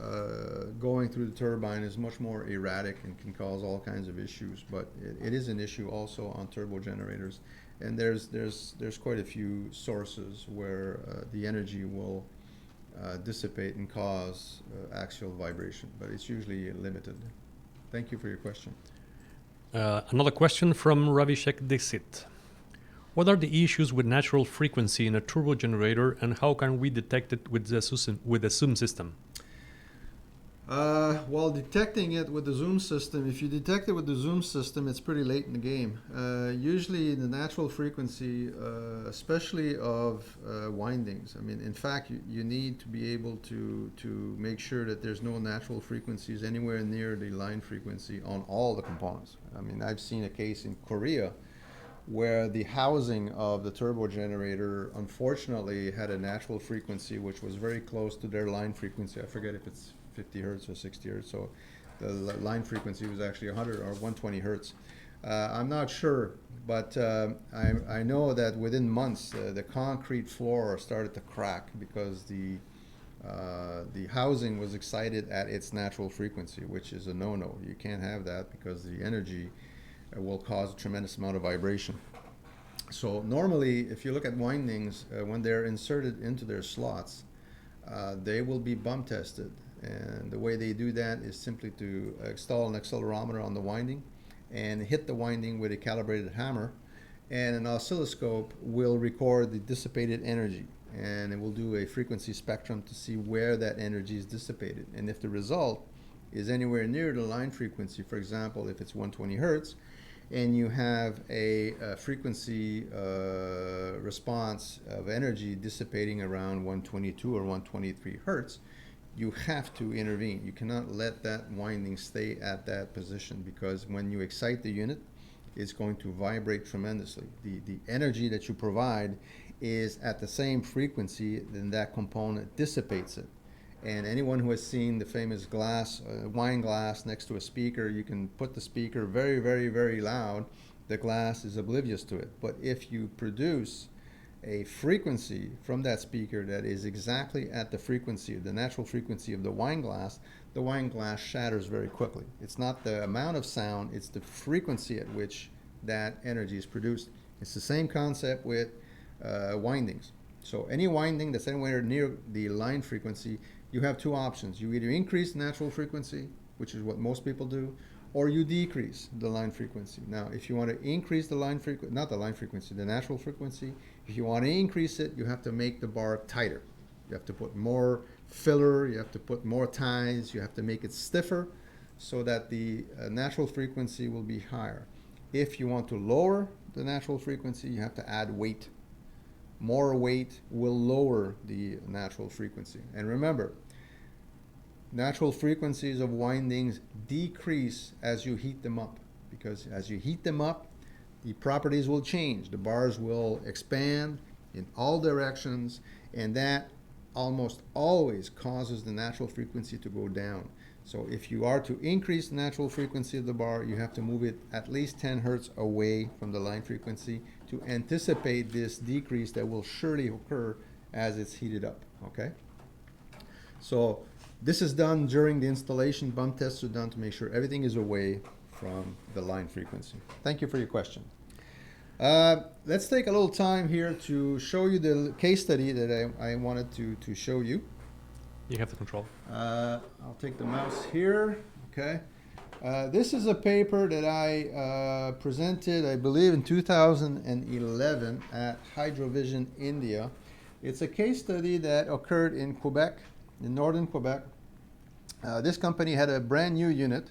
going through the turbine is much more erratic and can cause all kinds of issues. But it is an issue also on turbo generators, and there's quite a few sources where the energy will dissipate and cause axial vibration, but it's usually limited. Thank you for your question. Another question from Ravishek Dixit. What are the issues with natural frequency in a turbo generator, and how can we detect it with the SUM system? Well, detecting it with the zoom system, if you detect it with the zoom system, it's pretty late in the game. Usually the natural frequency, especially of windings, I mean, in fact, you need to be able to make sure that there's no natural frequencies anywhere near the line frequency on all the components. I mean, I've seen a case in Korea where the housing of the turbo generator unfortunately had a natural frequency which was very close to their line frequency. I forget if it's 50 hertz or 60 hertz, so the line frequency was actually 100 or 120 hertz. I'm not sure, but I know that within months the concrete floor started to crack because the housing was excited at its natural frequency, which is a no-no. You can't have that because the energy will cause a tremendous amount of vibration. So normally, if you look at windings, when they're inserted into their slots, they will be bump tested. And the way they do that is simply to install an accelerometer on the winding and hit the winding with a calibrated hammer, and an oscilloscope will record the dissipated energy, and it will do a frequency spectrum to see where that energy is dissipated. And if the result is anywhere near the line frequency, for example, if it's 120 hertz, and you have a frequency response of energy dissipating around 122 or 123 hertz, you have to intervene. You cannot let that winding stay at that position, because when you excite the unit, it's going to vibrate tremendously. The energy that you provide is at the same frequency, then that component dissipates it. And anyone who has seen the famous glass, wine glass next to a speaker, you can put the speaker very, very, very loud. The glass is oblivious to it. But if you produce a frequency from that speaker that is exactly at the frequency, the natural frequency of the wine glass shatters very quickly. It's not the amount of sound, it's the frequency at which that energy is produced. It's the same concept with windings. So any winding that's anywhere near the line frequency, you have two options. You either increase the natural frequency, which is what most people do, or you decrease the line frequency. Now, if you want to increase the line frequency, not the line frequency, the natural frequency, if you want to increase it, you have to make the bar tighter. You have to put more filler, you have to put more ties, you have to make it stiffer so that the natural frequency will be higher. If you want to lower the natural frequency, you have to add weight. More weight will lower the natural frequency. And remember, natural frequencies of windings decrease as you heat them up, because as you heat them up, the properties will change. The bars will expand in all directions, and that almost always causes the natural frequency to go down. So if you are to increase the natural frequency of the bar, you have to move it at least 10 hertz away from the line frequency to anticipate this decrease that will surely occur as it's heated up, okay? So this is done during the installation. Bump tests are done to make sure everything is away from the line frequency. Thank you for your question. Let's take a little time here to show you the case study that I wanted to show you. You have the control. I'll take the mouse here, okay? This is a paper that I presented, I believe, in 2011 at Hydrovision, India. It's a case study that occurred in Quebec, in northern Quebec. This company had a brand new unit,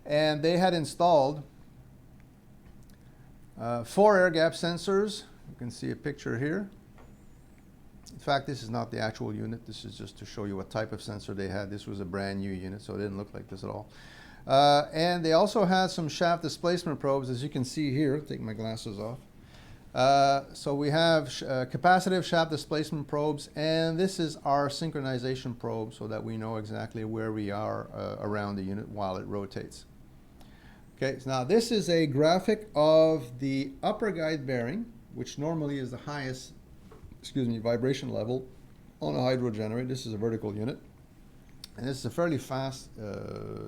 and they had installed 4 air gap sensors. You can see a picture here. In fact, this is not the actual unit. This is just to show you what type of sensor they had. This was a brand new unit, so it didn't look like this at all. And they also had some shaft displacement probes, as you can see here. Take my glasses off. So we have capacitive shaft displacement probes, and this is our synchronization probe so that we know exactly where we are around the unit while it rotates. Okay, so now this is a graphic of the upper guide bearing, which normally is the highest, vibration level on a hydro generator. This is a vertical unit, and this is a fairly fast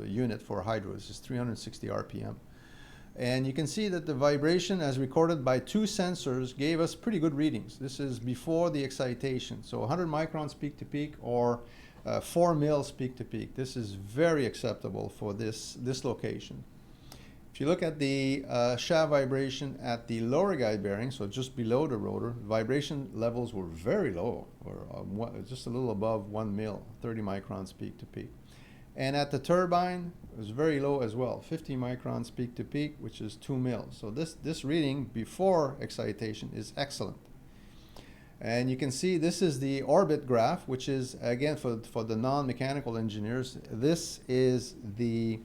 unit for a hydro. This is 360 RPM. And you can see that the vibration as recorded by 2 sensors gave us pretty good readings. This is before the excitation. So 100 microns peak to peak, or 4 mils peak to peak. This is very acceptable for this location. If you look at the shaft vibration at the lower guide bearing, so just below the rotor, vibration levels were very low, or just a little above 1 mil, 30 microns peak to peak. And at the turbine, it was very low as well, 50 microns peak to peak, which is 2 mils. So this reading before excitation is excellent. And you can see this is the orbit graph, which is, again, for the non-mechanical engineers, this is the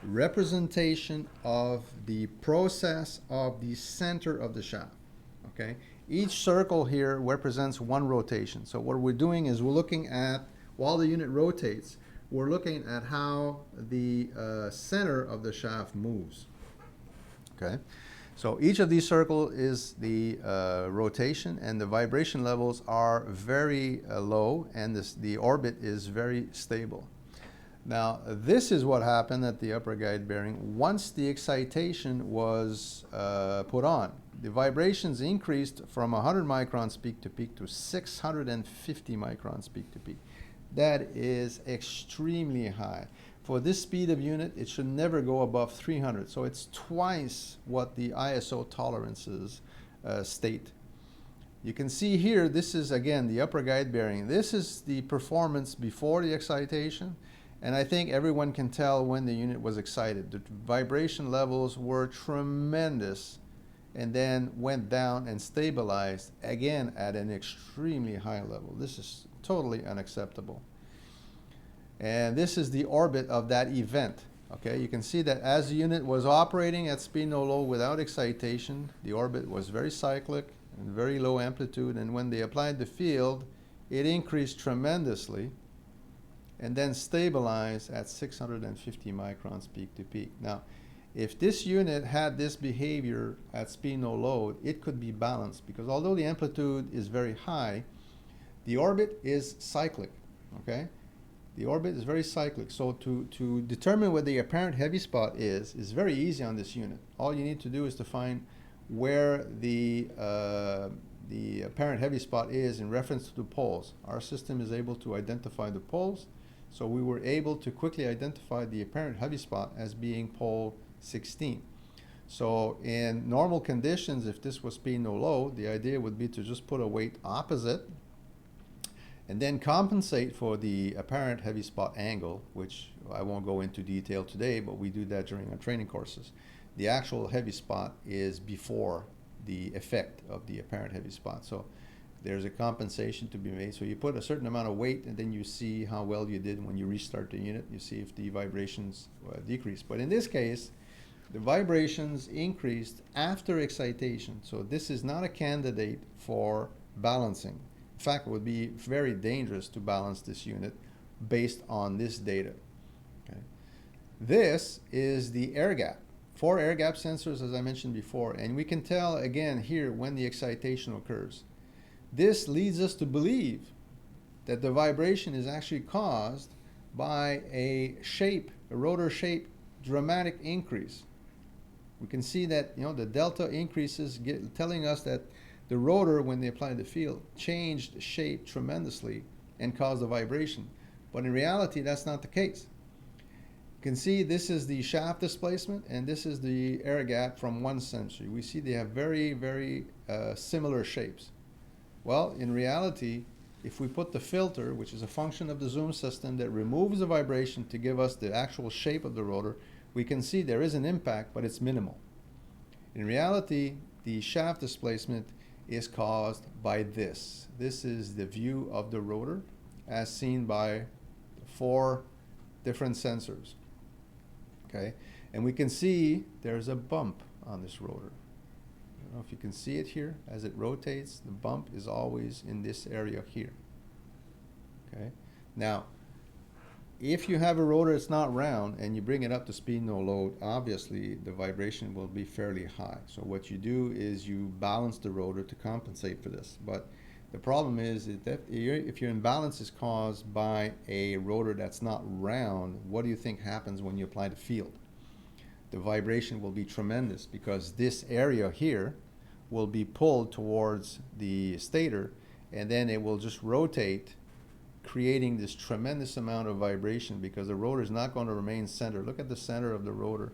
representation of the process of the center of the shaft, okay? Each circle here represents one rotation. So what we're doing is we're looking at, while the unit rotates, we're looking at how the center of the shaft moves, okay? So each of these circles is the rotation, and the vibration levels are very low, and the orbit is very stable. Now, this is what happened at the upper guide bearing once the excitation was put on. The vibrations increased from 100 microns peak to peak to 650 microns peak to peak. That is extremely high. For this speed of unit, it should never go above 300. So it's twice what the ISO tolerances state. You can see here, this is, again, the upper guide bearing. This is the performance before the excitation. And I think everyone can tell when the unit was excited. The vibration levels were tremendous and then went down and stabilized, again, at an extremely high level. This is totally unacceptable. And this is the orbit of that event. Okay, you can see that as the unit was operating at speed no low without excitation, the orbit was very cyclic and very low amplitude, and when they applied the field, it increased tremendously and then stabilized at 650 microns peak to peak. Now, if this unit had this behavior at speed no load, it could be balanced, because although the amplitude is very high, the orbit is cyclic, okay? The orbit is very cyclic. So to determine what the apparent heavy spot is very easy on this unit. All you need to do is to find where the apparent heavy spot is in reference to the poles. Our system is able to identify the poles, so we were able to quickly identify the apparent heavy spot as being pole 16. So in normal conditions, if this was speed no load, the idea would be to just put a weight opposite and then compensate for the apparent heavy spot angle, which I won't go into detail today, but we do that during our training courses. The actual heavy spot is before the effect of the apparent heavy spot. So there's a compensation to be made. So you put a certain amount of weight, and then you see how well you did when you restart the unit. You see if the vibrations decrease. But in this case, the vibrations increased after excitation. So this is not a candidate for balancing. In fact, it would be very dangerous to balance this unit based on this data. Okay. This is the air gap. 4 air gap sensors, as I mentioned before, and we can tell again here when the excitation occurs. This leads us to believe that the vibration is actually caused by a rotor shape dramatic increase. We can see that, you know, the delta increases, telling us that the rotor, when they applied the field, changed shape tremendously and caused a vibration. But in reality, that's not the case. You can see this is the shaft displacement, and this is the air gap from one sensor. We see they have very, very similar shapes. Well, in reality, if we put the filter, which is a function of the zoom system that removes the vibration to give us the actual shape of the rotor, we can see there is an impact, but it's minimal. In reality, the shaft displacement is caused by this. This is the view of the rotor as seen by 4 different sensors. Okay, and we can see there's a bump on this rotor. I don't know if you can see it here. As it rotates, the bump is always in this area here. Okay, now if you have a rotor that's not round and you bring it up to speed no load, obviously the vibration will be fairly high. So what you do is you balance the rotor to compensate for this. But the problem is that if your imbalance is caused by a rotor that's not round, what do you think happens when you apply the field? The vibration will be tremendous, because this area here will be pulled towards the stator, and then it will just rotate, creating this tremendous amount of vibration, because the rotor is not going to remain centered. Look at the center of the rotor.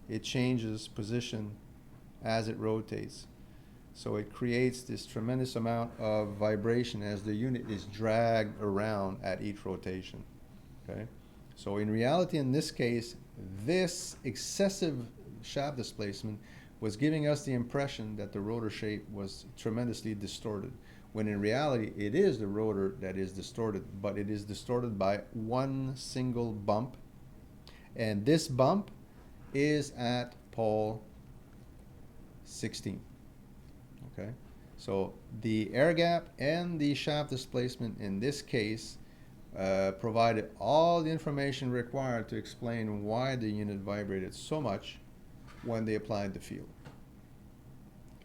It changes position as it rotates. So it creates this tremendous amount of vibration as the unit is dragged around at each rotation. Okay? So in reality, in this case, this excessive shaft displacement was giving us the impression that the rotor shape was tremendously distorted, when in reality it is the rotor that is distorted, but it is distorted by one single bump, and this bump is at pole 16. Okay, so the air gap and the shaft displacement in this case provided all the information required to explain why the unit vibrated so much when they applied the field.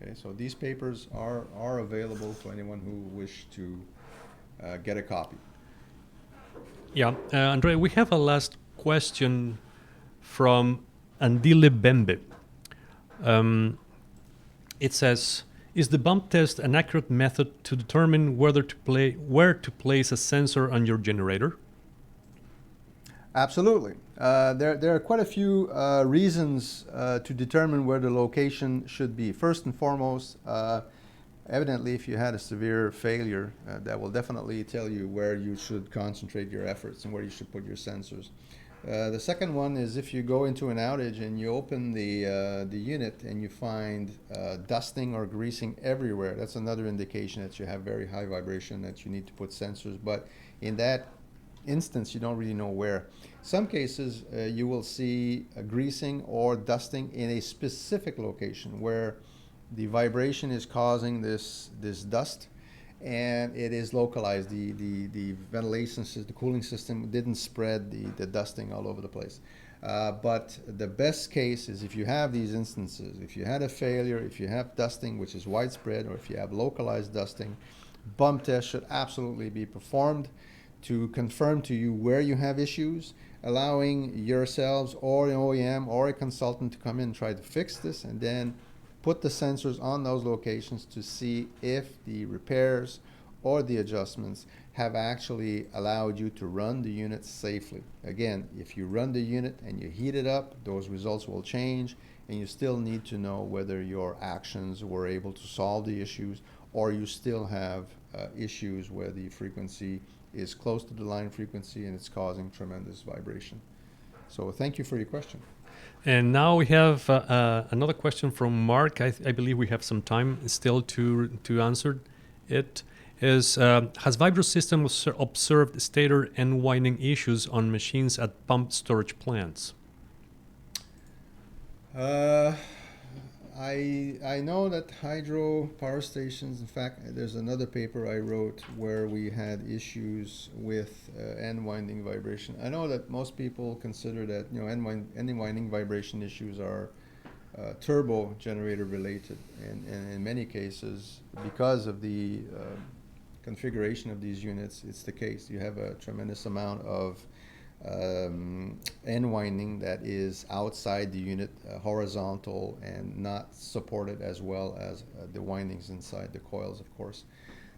Okay, so these papers are available to anyone who wish to get a copy. Yeah, Andre, we have a last question from Andile Bembe. It says, is the bump test an accurate method to determine where to place a sensor on your generator? Absolutely. There are quite a few reasons to determine where the location should be. First and foremost, evidently, if you had a severe failure, that will definitely tell you where you should concentrate your efforts and where you should put your sensors. The second one is if you go into an outage and you open the unit and you find dusting or greasing everywhere, that's another indication that you have very high vibration, that you need to put sensors. But in that instance, you don't really know where. Some cases you will see greasing or dusting in a specific location where the vibration is causing this dust, and it is localized. The ventilation system, the cooling system didn't spread the dusting all over the place. But the best case is if you have these instances, if you had a failure, if you have dusting which is widespread, or if you have localized dusting, bump test should absolutely be performed to confirm to you where you have issues, allowing yourselves or an OEM or a consultant to come in and try to fix this, and then put the sensors on those locations to see if the repairs or the adjustments have actually allowed you to run the unit safely. Again, if you run the unit and you heat it up, those results will change, and you still need to know whether your actions were able to solve the issues, or you still have issues where the frequency is close to the line frequency and it's causing tremendous vibration. So thank you for your question. And now we have another question from Mark. I believe we have some time still to answer it. Has VibroSystM observed stator and winding issues on machines at pump storage plants? I know that hydro power stations, in fact, there's another paper I wrote where we had issues with end winding vibration. I know that most people consider that end winding vibration issues are turbo generator related, and in many cases, because of the configuration of these units, it's the case. You have a tremendous amount of end winding that is outside the unit, horizontal, and not supported as well as the windings inside the coils, of course.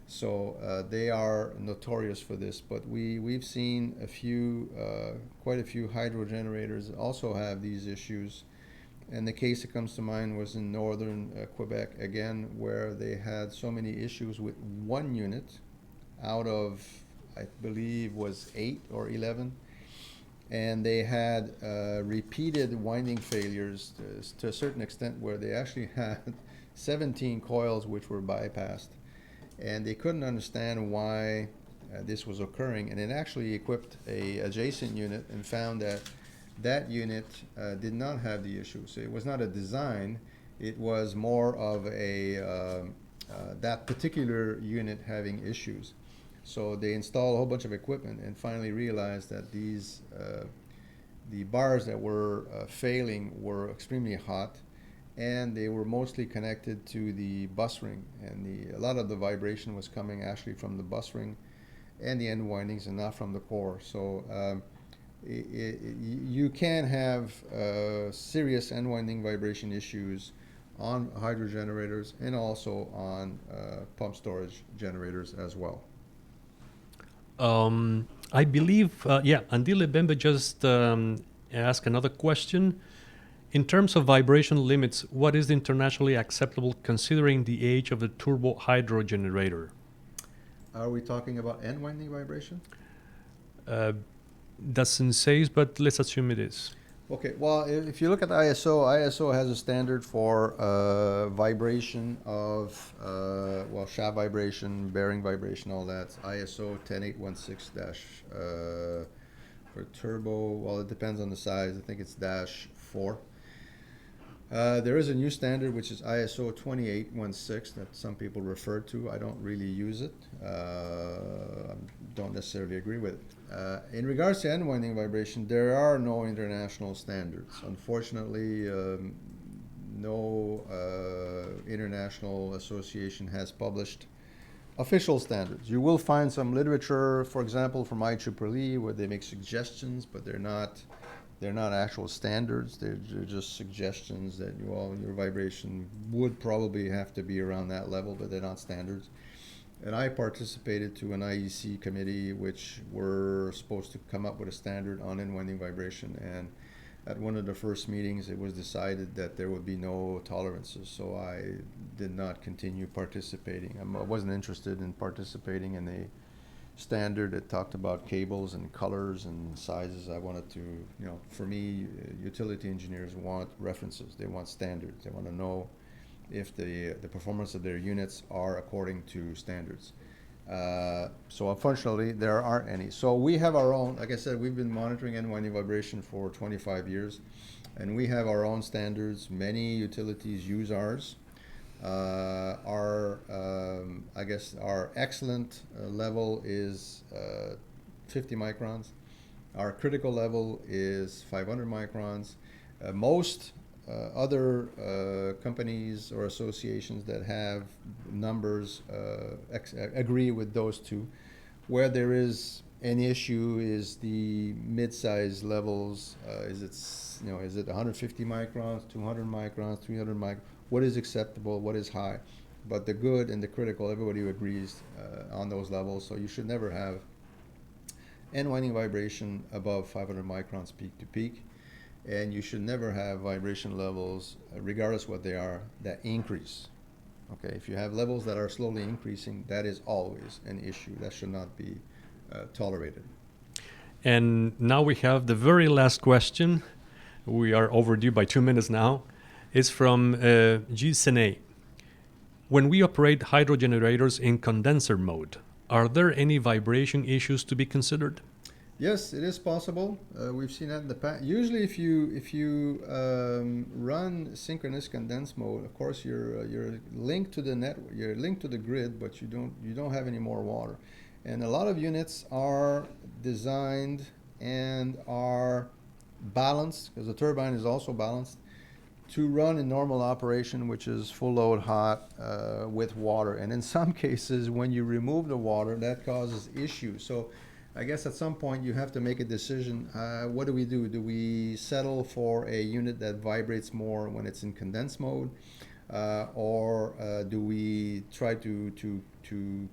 So they are notorious for this, but we've seen quite a few hydro generators also have these issues. And the case that comes to mind was in northern Quebec, again, where they had so many issues with one unit out of, I believe, was 8 or 11. And they had repeated winding failures to a certain extent where they actually had 17 coils which were bypassed. And they couldn't understand why this was occurring. And it actually equipped a adjacent unit and found that that unit did not have the issue. So it was not a design, it was more of that particular unit having issues. So they installed a whole bunch of equipment and finally realized that the bars that were failing were extremely hot, and they were mostly connected to the bus ring, and a lot of the vibration was coming actually from the bus ring and the end windings and not from the core. So you can have serious end winding vibration issues on hydro generators and also on pump storage generators as well. I believe, Andile Bembe just asked another question. In terms of vibration limits, what is internationally acceptable considering the age of the turbo hydro generator? Are we talking about end winding vibration? doesn't say, but let's assume it is. Okay, well, if you look at ISO has a standard for vibration of, shaft vibration, bearing vibration, all that. ISO 10816 for turbo, well, it depends on the size. I think it's -4. There is a new standard, which is ISO 2816 that some people refer to. I don't really use it. Don't necessarily agree with it. In regards to end winding vibration, there are no international standards. Unfortunately, no international association has published official standards. You will find some literature, for example, from IEEE, where they make suggestions, but they're not actual standards. They're just suggestions that your vibration would probably have to be around that level, but they're not standards. And I participated to an IEC committee which were supposed to come up with a standard on end-winding vibration, and at one of the first meetings it was decided that there would be no tolerances, so I did not continue participating. I wasn't interested in participating in a standard that talked about cables and colors and sizes. I wanted to, for me, utility engineers want references. They want standards. They want to know if the performance of their units are according to standards. So unfortunately, there aren't any. So we have our own, like I said, we've been monitoring end-winding vibration for 25 years, and we have our own standards. Many utilities use ours. Our excellent level is 50 microns. Our critical level is 500 microns. Most other companies or associations that have numbers agree with those two. Where there is an issue is the mid-size levels. Is it 150 microns, 200 microns, 300 microns? What is acceptable? What is high? But the good and the critical, everybody agrees on those levels. So you should never have end-winding vibration above 500 microns peak to peak. And you should never have vibration levels, regardless what they are, that increase. Okay, if you have levels that are slowly increasing, that is always an issue. That should not be tolerated. And now we have the very last question. We are overdue by 2 minutes now. It's from G. Sene. When we operate hydro generators in condenser mode, are there any vibration issues to be considered? Yes, it is possible. We've seen that in the past. Usually, if you run synchronous condense mode, of course you're linked to the network, you're linked to the grid, but you don't have any more water. And a lot of units are designed and are balanced, because the turbine is also balanced, to run in normal operation, which is full load hot with water. And in some cases, when you remove the water, that causes issues. So I guess at some point you have to make a decision. What do we do? Do we settle for a unit that vibrates more when it's in condense mode? Or do we try to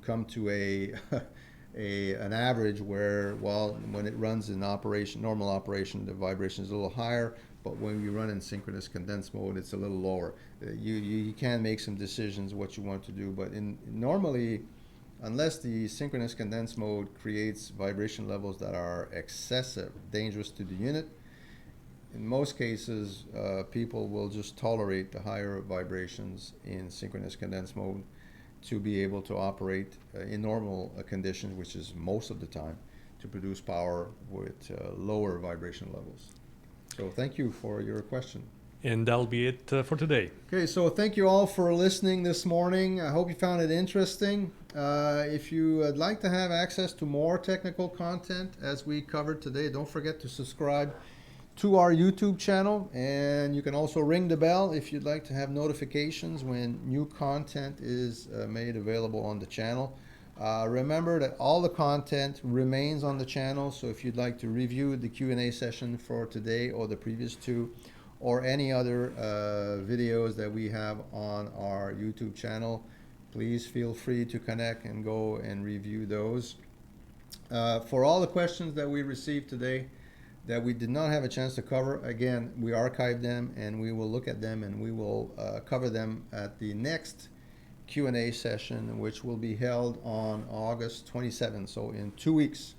come to an average where, when it runs in operation, normal operation, the vibration is a little higher, but when we run in synchronous condense mode, it's a little lower. You can make some decisions what you want to do, but normally, unless the synchronous condense mode creates vibration levels that are excessive, dangerous to the unit, in most cases, people will just tolerate the higher vibrations in synchronous condense mode to be able to operate in normal conditions, which is most of the time, to produce power with lower vibration levels. So thank you for your question. And that'll be it for today. Okay, so thank you all for listening this morning. I hope you found it interesting. If you would like to have access to more technical content as we covered today, don't forget to subscribe to our YouTube channel, and you can also ring the bell if you'd like to have notifications when new content is made available on the channel. Remember that all the content remains on the channel, so if you'd like to review the Q&A session for today or the previous two, or any other videos that we have on our YouTube channel, please feel free to connect and go and review those. For all the questions that we received today that we did not have a chance to cover, again, we archived them and we will look at them and we will cover them at the next Q&A session, which will be held on August 27th, so in 2 weeks.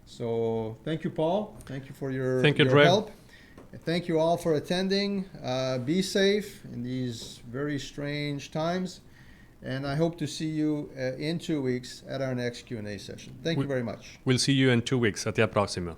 So thank you, Paul. Thank you for your Dre. help. Thank you all for attending. Be safe in these very strange times. And I hope to see you in 2 weeks at our next Q&A session. Thank you very much. We'll see you in 2 weeks. Até a próxima.